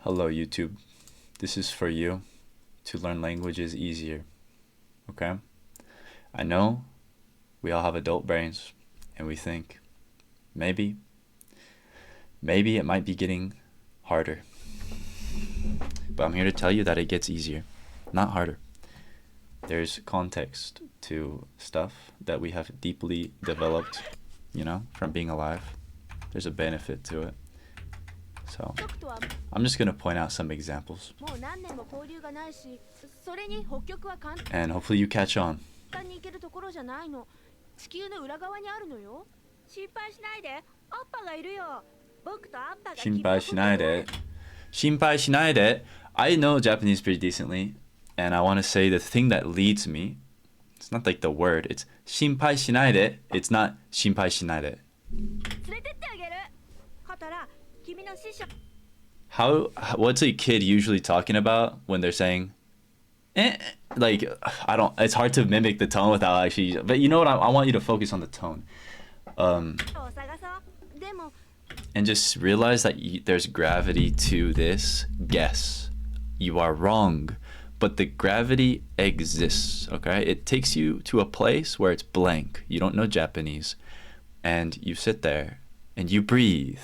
Hello, YouTube. This is for you to learn languages easier. Okay? I know we all have adult brains and we think maybe it might be getting harder. But I'm here to tell you that it gets easier, not harder. There's context to stuff that we have deeply developed, from being alive. There's a benefit to it. So, I'm just going to point out some examples. And hopefully you catch on. 心配しないで。心配しないで. I know Japanese pretty decently, and I want to say the thing that leads me, it's not like the word, it's 心配しないで. It's not 心配しないで. What's a kid usually talking about when they're saying like, it's hard to mimic the tone without actually, but you know what, I want you to focus on the tone, and just realize that there's gravity to this guess. You are wrong, but the gravity exists. Okay, it takes you to a place where it's blank, you don't know Japanese, and you sit there and you breathe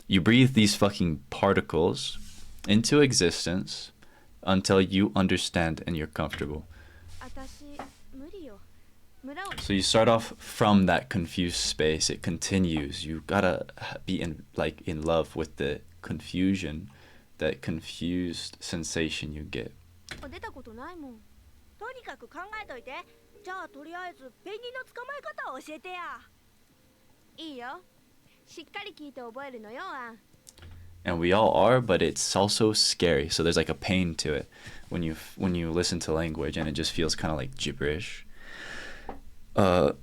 these fucking particles into existence until you understand and you're comfortable. So you start off from that confused space. It continues. You gotta be in love with the confusion, that confused sensation you get. And we all are, but it's also scary. So there's like a pain to it when you listen to language and it just feels kind of like gibberish. The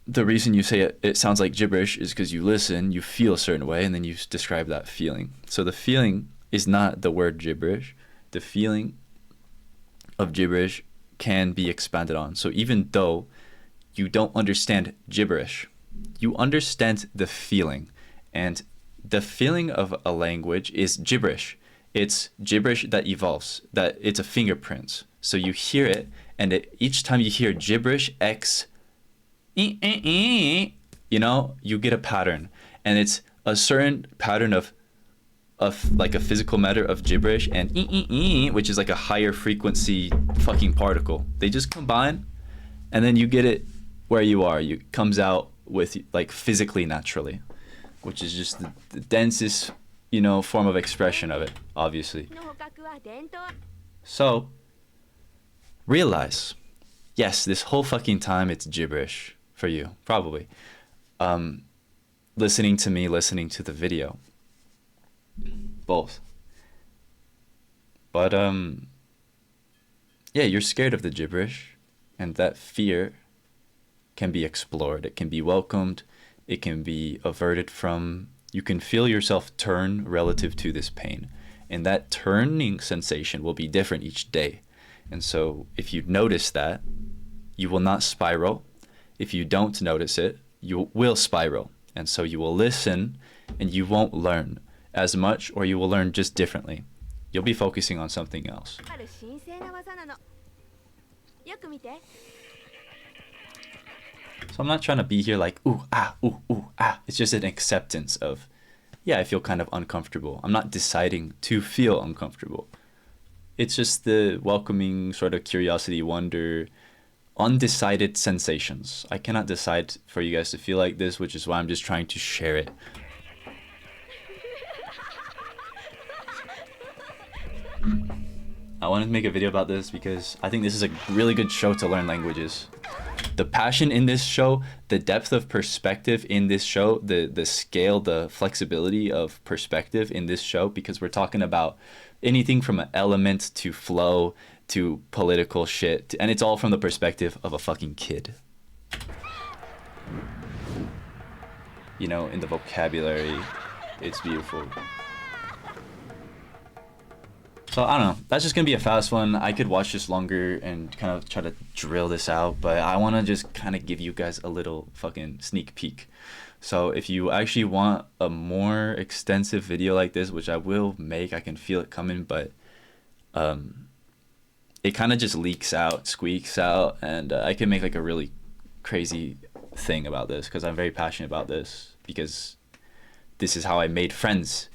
reason you say it sounds like gibberish is because you listen, you feel a certain way, and then you describe that feeling. So the feeling is not the word gibberish. The feeling of gibberish can be expanded on. So even though you don't understand gibberish, you understand the feeling. And the feeling of a language is gibberish. It's gibberish that evolves, that it's a fingerprint. So you hear it, and each time you hear gibberish X, you get a pattern. And it's a certain pattern of like a physical matter of gibberish and which is like a higher frequency fucking particle. They just combine, and then you get it where you are. It comes out with like physically naturally, which is just the densest, form of expression of it, obviously. So, realize, yes, this whole fucking time it's gibberish for you, probably. Listening to me, listening to the video. Both. But, yeah, you're scared of the gibberish, and that fear can be explored. It can be welcomed. It can be averted from. You can feel yourself turn relative to this pain. And that turning sensation will be different each day. And so if you notice that, you will not spiral. If you don't notice it, you will spiral. And so you will listen and you won't learn as much, or you will learn just differently. You'll be focusing on something else. So I'm not trying to be here like, ooh, ah. It's just an acceptance of, yeah, I feel kind of uncomfortable. I'm not deciding to feel uncomfortable. It's just the welcoming sort of curiosity, wonder, undecided sensations. I cannot decide for you guys to feel like this, which is why I'm just trying to share it. I wanted to make a video about this because I think this is a really good show to learn languages. The passion in this show, the depth of perspective in this show, the scale, the flexibility of perspective in this show, because we're talking about anything from an element to flow to political shit, and it's all from the perspective of a fucking kid. In the vocabulary, it's beautiful. So I don't know. That's just gonna be a fast one. I could watch this longer and kind of try to drill this out, but I want to just kind of give you guys a little fucking sneak peek. So if you actually want a more extensive video like this, which I will make, I can feel it coming, but it kind of just leaks out, squeaks out, and I can make like a really crazy thing about this because I'm very passionate about this because this is how I made friends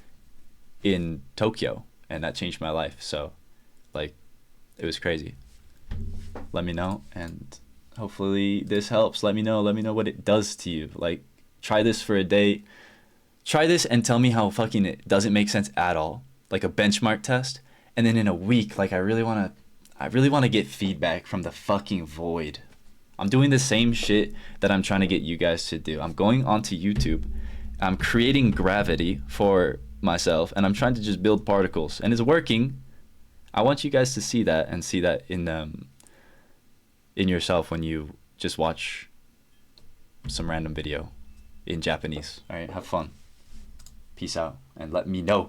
in Tokyo, and that changed my life. So like it was crazy. Let me know, and hopefully this helps. Let me know what it does to you. Like, try this for a day. Try this and tell me how fucking it doesn't make sense at all. Like a benchmark test. And then in a week, like I really want to get feedback from the fucking void. I'm doing the same shit that I'm trying to get you guys to do. I'm going onto YouTube. I'm creating gravity for myself, and I'm trying to just build particles, and it's working. I want you guys to see that and see that in yourself when you just watch some random video in Japanese. All right, have fun. Peace out, and let me know.